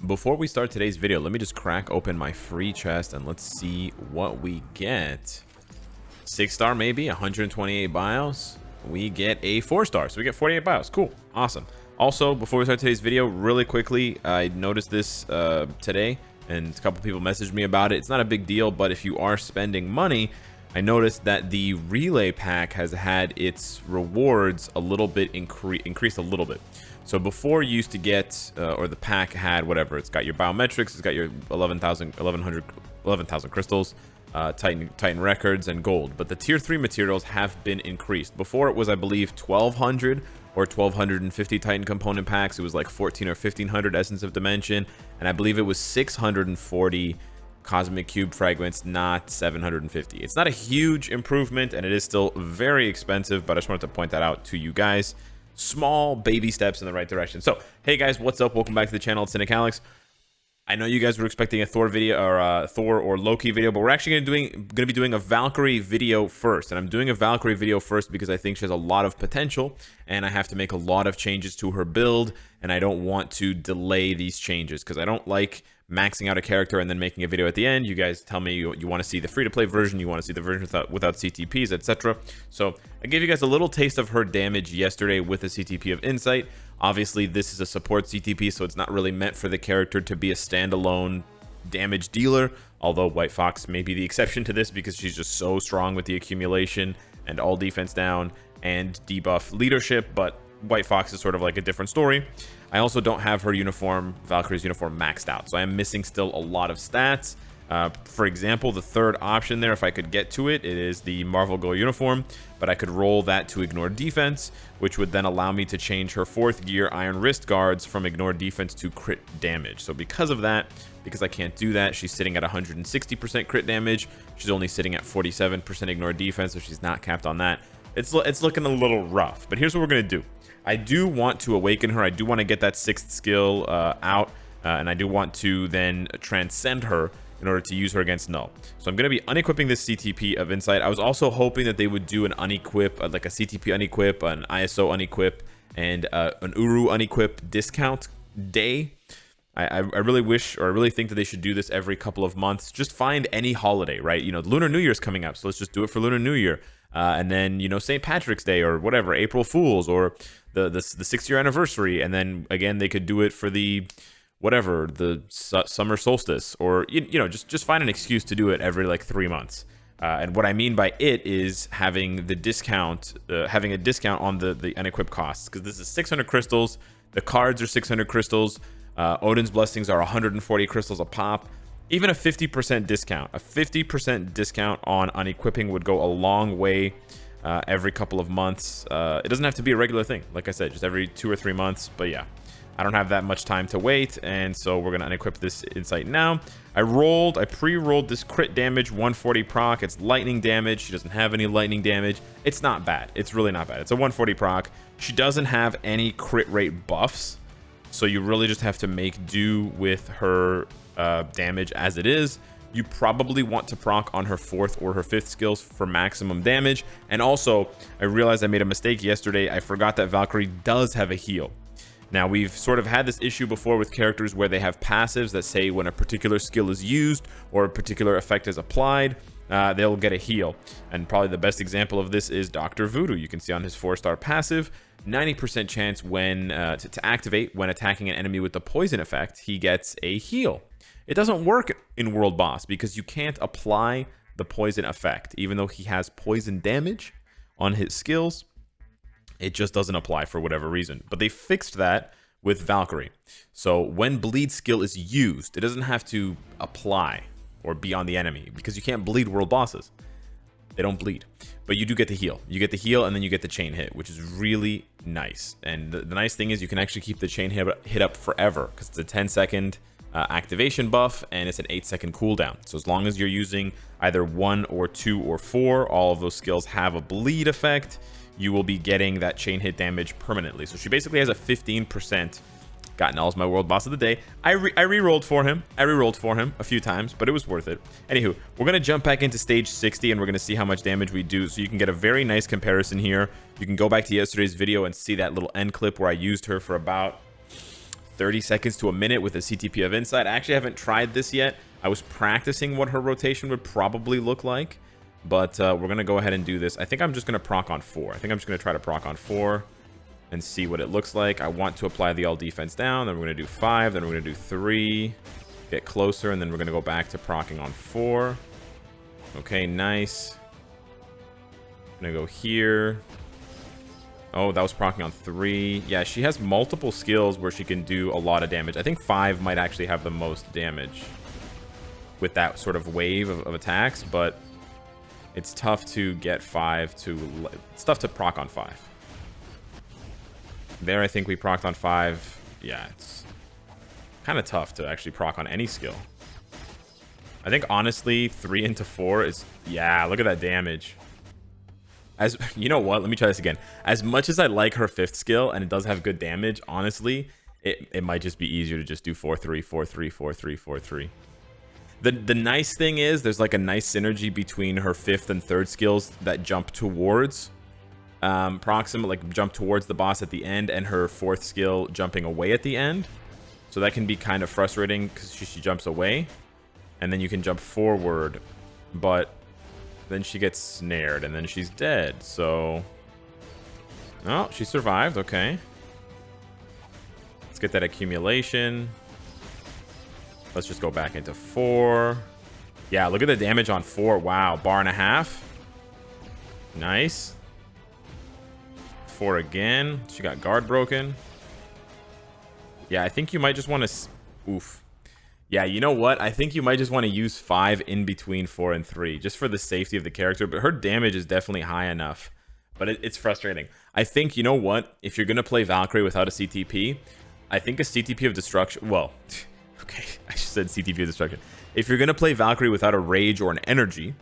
Before we start today's video, let me just crack open my free chest and let's see what we get. 6-star maybe, 128 bios. We get a 4-star, so we get 48 bios. Cool, awesome. Also, before we start today's video, really quickly, I noticed this today, and a couple people messaged me about it. It's not a big deal, but if you are spending money, I noticed that the relay pack has had its rewards a little bit increased a little bit. So before you used to get, or the pack had whatever, it's got your biometrics, it's got your 11,000 crystals, Titan records, and gold. But the tier 3 materials have been increased. Before it was, I believe, 1,200 or 1,250 Titan component packs. It was like 1,400 or 1,500 Essence of Dimension, and I believe it was 640 Cosmic Cube fragments, not 750. It's not a huge improvement, and it is still very expensive, but I just wanted to point that out to you guys. Small baby steps in the right direction. So, hey guys, what's up? Welcome back to the channel. It's Cynicalex. I know you guys were expecting a Thor video or Thor or Loki video, but we're actually gonna be doing a Valkyrie video first. And I'm doing a Valkyrie video first because I think she has a lot of potential, and I have to make a lot of changes to her build, and I don't want to delay these changes because I don't like maxing out a character and then making a video at the end. You guys tell me you want to see the free-to-play version, you want to see the version without CTPs, etc. So I gave you guys a little taste of her damage yesterday with a CTP of Insight. Obviously, this is a support CTP, so it's not really meant for the character to be a standalone damage dealer, although White Fox may be the exception to this because she's just so strong with the accumulation and all defense down and debuff leadership, but White Fox is sort of like a different story. I also don't have her uniform, Valkyrie's uniform, maxed out, so I am missing still a lot of stats. For example, the third option there, if I could get to it, it is the Marvel Go uniform, but I could roll that to ignore defense, which would then allow me to change her 4th gear Iron Wrist guards from ignore defense to crit damage. So because of that, because I can't do that, she's sitting at 160% crit damage. She's only sitting at 47% ignore defense, so she's not capped on that. It's looking a little rough, but here's what we're going to do. I do want to awaken her. I do want to get that 6th skill out, and I do want to then transcend her in order to use her against Null. So I'm going to be unequipping this CTP of Insight. I was also hoping that they would do an unequip, like a CTP unequip, an ISO unequip, and an Uru unequip discount day. I really wish, or I really think that they should do this every couple of months. Just find any holiday, right? You know, Lunar New Year's coming up, so let's just do it for Lunar New Year. And then, you know, St. Patrick's Day or whatever, April Fool's, or the 6th-year anniversary. And then, again, they could do it for the whatever, the summer solstice, or you know, just find an excuse to do it every like 3 months. And what I mean by it is having the discount, having a discount on the unequip costs, because this is 600 crystals. The cards are 600 crystals. Odin's blessings are 140 crystals a pop. Even a 50% discount, on unequipping would go a long way. Every couple of months. It doesn't have to be a regular thing, like I said, just every 2 or 3 months. But yeah, I don't have that much time to wait, and so we're gonna unequip this Insight now. I pre-rolled this crit damage 140 proc. It's lightning damage. She doesn't have any lightning damage. It's not bad. It's really not bad. It's a 140 proc. She doesn't have any crit rate buffs, so you really just have to make do with her damage as it is. You probably want to proc on her 4th or her 5th skills for maximum damage. And also, I realized I made a mistake yesterday. I forgot that Valkyrie does have a heal. Now, we've sort of had this issue before with characters where they have passives that say when a particular skill is used or a particular effect is applied, they'll get a heal. And probably the best example of this is Dr. Voodoo. You can see on his 4-star passive, 90% chance when to activate when attacking an enemy with the poison effect, he gets a heal. It doesn't work in World Boss because you can't apply the poison effect. Even though he has poison damage on his skills, it just doesn't apply for whatever reason. But they fixed that with Valkyrie. So when bleed skill is used, it doesn't have to apply or be on the enemy because you can't bleed world bosses. They don't bleed, but you do get the heal. You get the heal, and then you get the chain hit, which is really nice. And the nice thing is you can actually keep the chain hit up forever because it's a 10-second activation buff, and it's an 8-second cooldown. So as long as you're using either 1 or 2 or 4, all of those skills have a bleed effect. You will be getting that chain hit damage permanently. So she basically has a 15%. Got Null's my world boss of the day. I re-rolled for him. A few times, but it was worth it. Anywho, we're going to jump back into stage 60, and we're going to see how much damage we do. So you can get a very nice comparison here. You can go back to yesterday's video and see that little end clip where I used her for about 30 seconds to a minute with a CTP of Insight. I actually haven't tried this yet. I was practicing what her rotation would probably look like, but we're going to go ahead and do this. I think I'm just going to proc on 4. I think I'm just going to try to proc on 4 and see what it looks like. I want to apply the all defense down, then we're going to do 5, then we're going to do 3, get closer, and then we're going to go back to procking on 4. Okay, nice. I'm going to go here. Oh, that was procking on 3. Yeah, she has multiple skills where she can do a lot of damage. I think 5 might actually have the most damage with that sort of wave of attacks, but it's tough to get 5 to... It's tough to proc on 5. There, I think we procced on 5. Yeah, it's kind of tough to actually proc on any skill. I think, honestly, 3 into 4 is... Yeah, look at that damage. As you know what? Let me try this again. As much as I like her 5th skill, and it does have good damage, honestly, it might just be easier to just do 4-3, 4-3, 4-3, 4-3. The nice thing is there's like a nice synergy between her 5th and 3rd skills that jump towards proximate, like jump towards the boss at the end, and her 4th skill jumping away at the end. So that can be kind of frustrating because she jumps away, and then you can jump forward, but then she gets snared, and then she's dead. So, oh, she survived. Okay, let's get that accumulation. Let's just go back into 4. Yeah, look at the damage on 4. Wow, bar and a half. Nice. 4 again. She got guard broken. Yeah, I think you might just want to... Oof. Yeah, you know what? I think you might just want to use 5 in between 4 and 3, just for the safety of the character. But her damage is definitely high enough. But it's frustrating. I think, you know what? If you're going to play Valkyrie without a CTP, I think a CTP of Destruction... Well, okay, I just said CTP of Destruction. If you're going to play Valkyrie without a Rage or an Energy,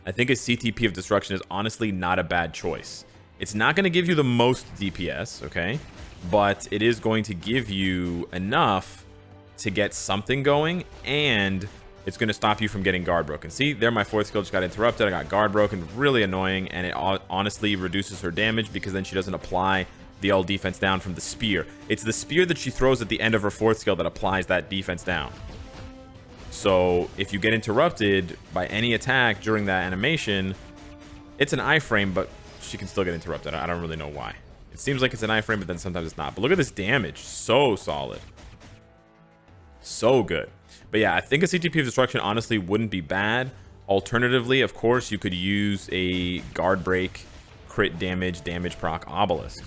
I think a CTP of Destruction is honestly not a bad choice. It's not going to give you the most DPS, okay? But it is going to give you enough to get something going, and it's going to stop you from getting guard broken. See, there my 4th skill just got interrupted. I got guard broken, really annoying, and it honestly reduces her damage because then she doesn't apply the all defense down from the spear. It's the spear that she throws at the end of her 4th skill that applies that defense down. So if you get interrupted by any attack during that animation, it's an iframe, but she can still get interrupted. I don't really know why. It seems like it's an iframe, but then sometimes it's not. But look at this damage. So solid. So good. But yeah, I think a CTP of Destruction honestly wouldn't be bad. Alternatively, of course, you could use a guard break, crit damage, damage proc obelisk.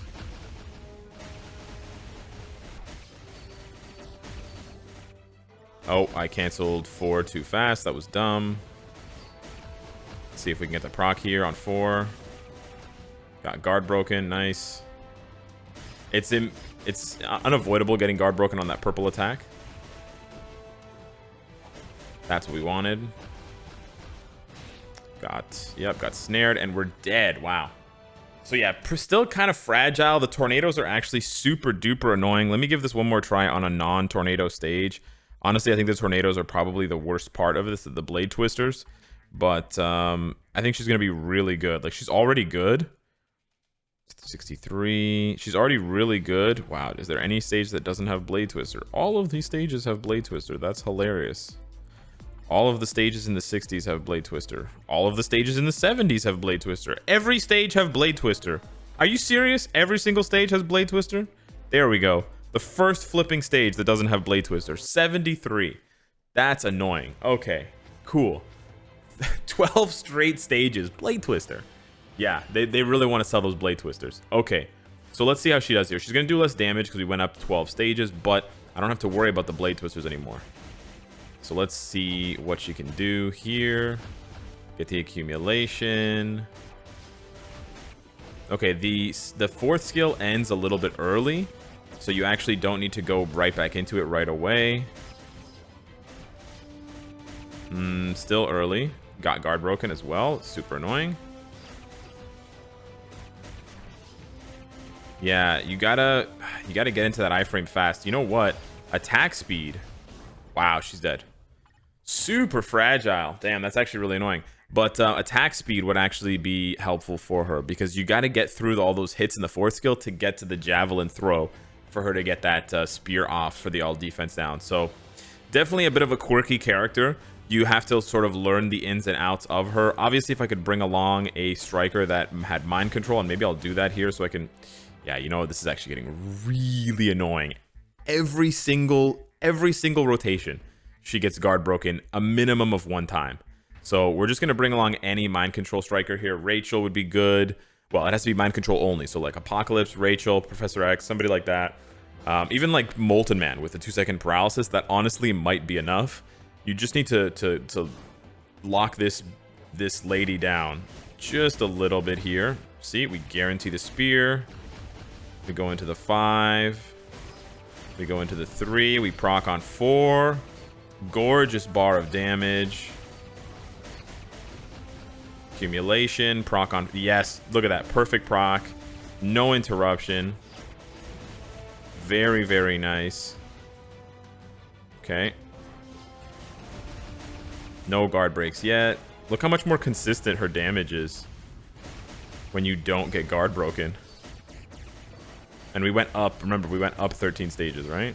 Oh, I canceled 4 too fast. That was dumb. Let's see if we can get the proc here on 4. Got guard broken. Nice. It's unavoidable getting guard broken on that purple attack. That's what we wanted. Got snared, and we're dead. Wow. So yeah, still kind of fragile. The tornadoes are actually super duper annoying. Let me give this one more try on a non-tornado stage. Honestly, I think the tornadoes are probably the worst part of this, the blade twisters. But I think she's going to be really good. Like, she's already good. 63. She's already really good. Wow, is there any stage that doesn't have blade twister? All of these stages have blade twister. That's hilarious. All of the stages in the 60s have blade twister. All of the stages in the 70s have blade twister. Every stage have blade twister. Are you serious? Every single stage has blade twister? There we go. The first flipping stage that doesn't have blade twister. 73. That's annoying. Okay, cool. 12 straight stages. Blade twister. Yeah, they really want to sell those blade twisters. Okay, so let's see how she does here. She's going to do less damage because we went up 12 stages, but I don't have to worry about the blade twisters anymore. So let's see what she can do here. Get the accumulation. Okay, the 4th skill ends a little bit early, so you actually don't need to go right back into it right away. Still early. Got guard broken as well. Super annoying. Yeah, you gotta get into that iframe fast. You know what? Attack speed. Wow, she's dead. Super fragile. Damn, that's actually really annoying. But attack speed would actually be helpful for her because you got to get through all those hits in the 4th skill to get to the javelin throw for her to get that spear off for the all defense down. So definitely a bit of a quirky character. You have to sort of learn the ins and outs of her. Obviously, if I could bring along a striker that had mind control, and maybe I'll do that here so I can... Yeah, you know what? This is actually getting really annoying. Every single rotation, she gets guard broken a minimum of 1 time. So we're just going to bring along any mind control striker here. Rachel would be good. Well, it has to be mind control only. So like Apocalypse, Rachel, Professor X, somebody like that. Even like Molten Man with a 2-second paralysis, that honestly might be enough. You just need to lock this lady down just a little bit here. See, we guarantee the spear. We go into the 5. We go into the 3. We proc on 4. Gorgeous bar of damage. Accumulation. Proc on... Yes, look at that. Perfect proc. No interruption. Very, very nice. Okay. No guard breaks yet. Look how much more consistent her damage is when you don't get guard broken. And we went up. Remember, we went up 13 stages, right?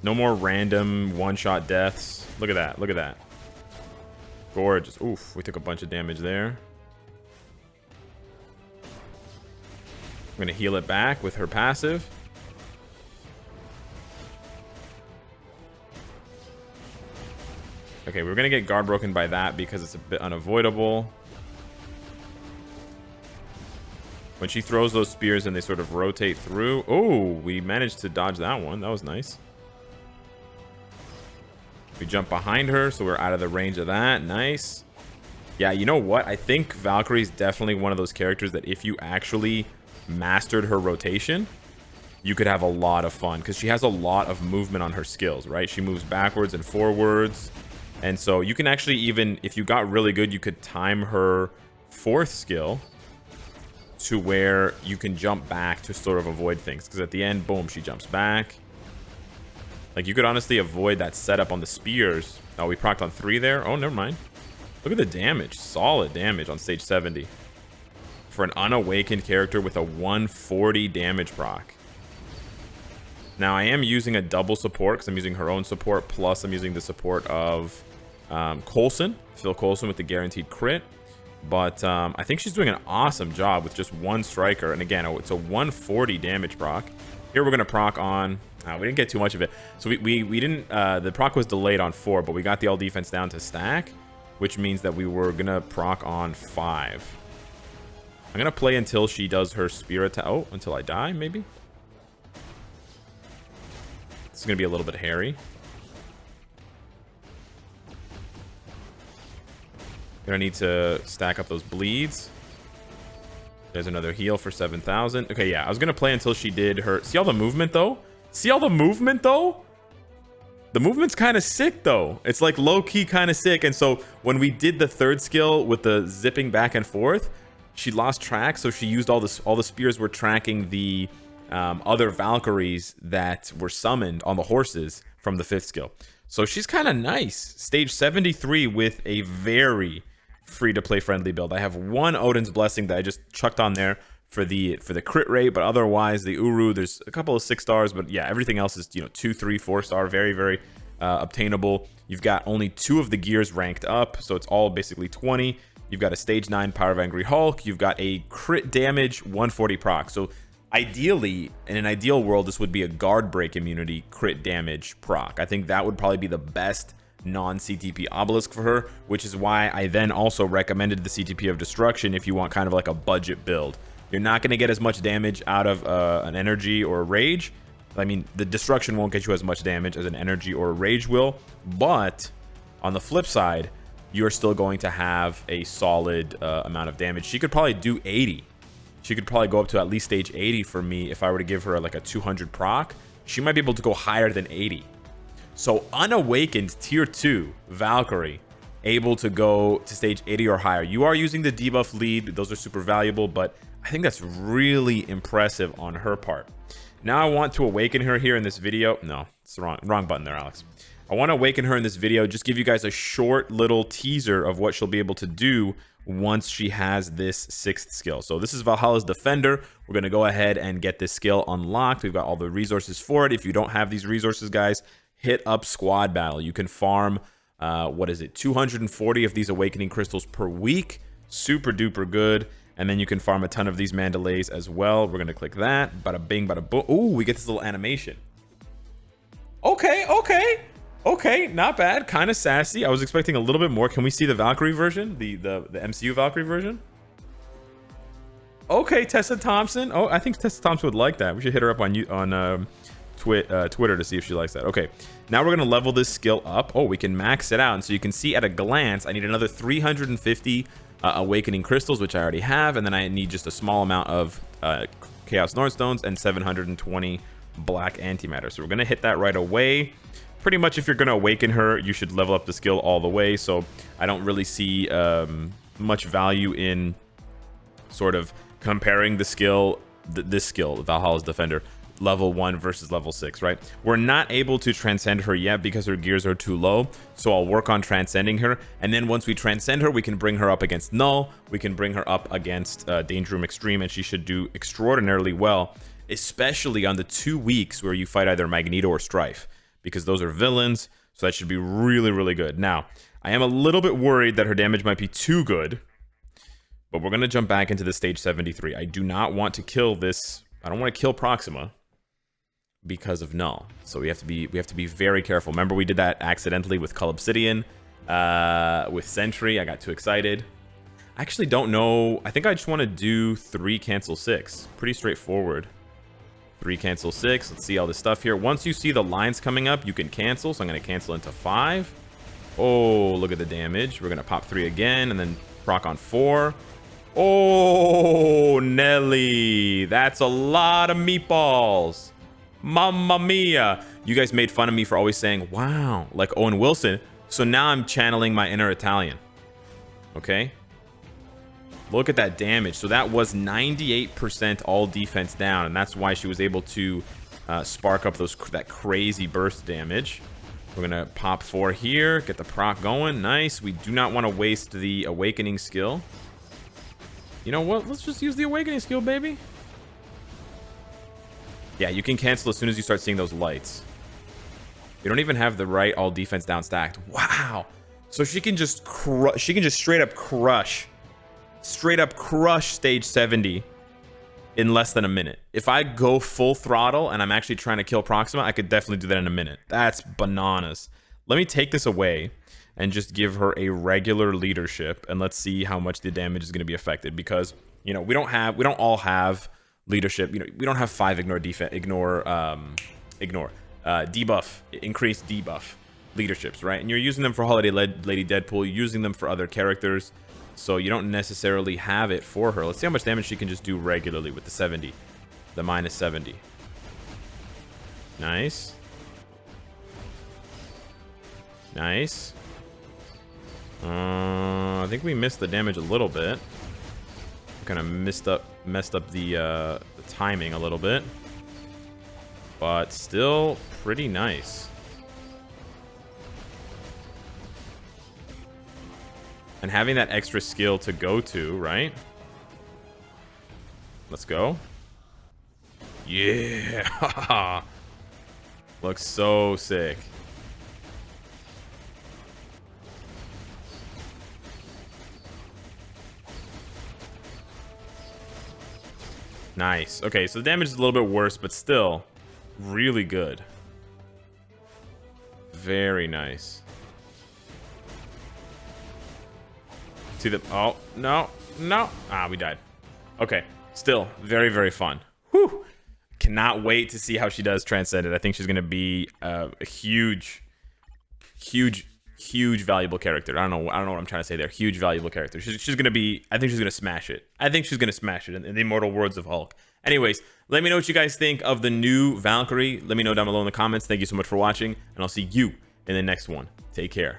No more random one-shot deaths. Look at that. Look at that. Gorgeous. Oof, we took a bunch of damage there. I'm going to heal it back with her passive. Okay, we're going to get guard broken by that because it's a bit unavoidable. When she throws those spears and they sort of rotate through. Oh, we managed to dodge that one. That was nice. We jump behind her, so we're out of the range of that. Nice. Yeah, you know what? I think Valkyrie is definitely one of those characters that if you actually mastered her rotation, you could have a lot of fun because she has a lot of movement on her skills, right? She moves backwards and forwards. And so you can actually even, if you got really good, you could time her 4th skill to where you can jump back to sort of avoid things. Because at the end, boom, she jumps back. Like, you could honestly avoid that setup on the spears. Oh, we procced on 3 there. Oh, never mind. Look at the damage. Solid damage on stage 70. For an unawakened character with a 140 damage proc. Now, I am using a double support because I'm using her own support. Plus, I'm using the support of Coulson. Phil Coulson with the guaranteed crit. But I think she's doing an awesome job with just 1 striker. And again, it's a 140 damage proc. Here we're going to proc on... we didn't get too much of it. So we didn't... the proc was delayed on 4, but we got the all defense down to stack. Which means that we were going to proc on 5. I'm going to play until she does her spear attack. Oh, until I die, maybe? This is going to be a little bit hairy. Gonna need to stack up those bleeds. There's another heal for 7,000. Okay, yeah, I was gonna play until she did her... See all the movement, though? See all the movement, though? The movement's kind of sick, though. It's like low-key kind of sick. And so when we did the 3rd skill with the zipping back and forth, she lost track. So she used all the spears were tracking the other Valkyries that were summoned on the horses from the 5th skill. So she's kind of nice. Stage 73 with a very free-to-play friendly build. I have 1 Odin's Blessing that I just chucked on there for the crit rate, but otherwise the Uru, there's a couple of 6 stars, but yeah, everything else is, you know, 2, 3, 4 star, very, very obtainable. You've got only 2 of the gears ranked up, so it's all basically 20. You've got a stage 9 Power of Angry Hulk. You've got a crit damage 140 proc. So ideally, in an ideal world, this would be a guard break immunity crit damage proc. I think that would probably be the best non-CTP obelisk for her, which is why I then also recommended the CTP of Destruction if you want kind of like a budget build. You're not going to get as much damage out of an energy or a rage. I mean, the Destruction won't get you as much damage as an energy or a rage will, but on the flip side, you're still going to have a solid amount of damage. She could probably do 80. She could probably go up to at least stage 80 for me if I were to give her like a 200 proc. She might be able to go higher than 80. So unawakened tier 2 Valkyrie able to go to stage 80 or higher. You are using the debuff lead. Those are super valuable, but I think that's really impressive on her part. Now I want to awaken her here in this video. No, it's the wrong button there, Alex. I want to awaken her in this video, just give you guys a short little teaser of what she'll be able to do once she has this 6th skill. So this is Valhalla's Defender. We're going to go ahead and get this skill unlocked. We've got all the resources for it. If you don't have these resources, guys, hit up Squad Battle. You can farm, 240 of these Awakening Crystals per week. Super duper good. And then you can farm a ton of these Mandalays as well. We're going to click that. Bada bing, bada boom. Ooh, we get this little animation. Okay, not bad. Kind of sassy. I was expecting a little bit more. Can we see the Valkyrie version? The MCU Valkyrie version? Okay, Tessa Thompson. Oh, I think Tessa Thompson would like that. We should hit her up on Twitter to see if she likes that. Okay, now we're going to level this skill up. Oh, we can max it out. And so you can see at a glance, I need another 350 Awakening Crystals, which I already have. And then I need just a small amount of Chaos Northstones and 720 Black Antimatter. So we're going to hit that right away. Pretty much if you're going to awaken her, you should level up the skill all the way. So I don't really see much value in sort of comparing the skill, this skill, Valhalla's Defender, level 1 versus level 6, right? We're not able to transcend her yet because her gears are too low. So I'll work on transcending her. And then once we transcend her, we can bring her up against Null. We can bring her up against Danger Room Extreme, and she should do extraordinarily well, especially on the 2 weeks where you fight either Magneto or Strife, because those are villains. So that should be really, really good. Now, I am a little bit worried that her damage might be too good, but we're going to jump back into the stage 73. I do not want to kill this. I don't want to kill Proxima because of Null. So we have to be very careful. Remember, we did that accidentally with Cull Obsidian, with Sentry. I got too excited. I actually don't know. I think I just want to do 3 cancel 6. Pretty straightforward. 3 cancel 6. Let's see all this stuff here. Once you see the lines coming up, you can cancel. So I'm going to cancel into 5. Oh, look at the damage. We're going to pop 3 again and then proc on 4. Oh, Nelly. That's a lot of meatballs. Mamma mia. You guys made fun of me for always saying, wow, like Owen Wilson. So now I'm channeling my inner Italian. Okay. Look at that damage. So that was 98% all defense down, and that's why she was able to spark up that crazy burst damage. We're gonna pop 4 here, get the proc going. Nice. We do not want to waste the awakening skill. You know what? Let's just use the awakening skill, baby. Yeah, you can cancel as soon as you start seeing those lights. You don't even have the right all defense down stacked. Wow. So she can just straight up crush stage 70 in less than a minute. If I go full throttle and I'm actually trying to kill Proxima, I could definitely do that in a minute. That's bananas. Let me take this away and just give her a regular leadership, and let's see how much the damage is going to be affected, because, you know, we don't all have leadership. You know, we don't have 5 debuff, increased debuff leaderships, right? And you're using them for Holiday Lady Deadpool, you're using them for other characters. So you don't necessarily have it for her. Let's see how much damage she can just do regularly with the 70. The minus 70. Nice. Nice. I think we missed the damage a little bit. Kind of messed up the timing a little bit. But still pretty nice. And having that extra skill to go to, right? Let's go. Yeah. Looks so sick. Nice. Okay, so the damage is a little bit worse, but still really good. Very nice. To the... Oh, no. No. Ah, we died. Okay. Still, very, very fun. Whew. Cannot wait to see how she does Transcended. I think she's going to be a huge valuable character. I don't know what I'm trying to say there. Huge valuable character. She's going to be... I think she's going to smash it. I think she's going to smash it in the immortal words of Hulk. Anyways, let me know what you guys think of the new Valkyrie. Let me know down below in the comments. Thank you so much for watching, and I'll see you in the next one. Take care.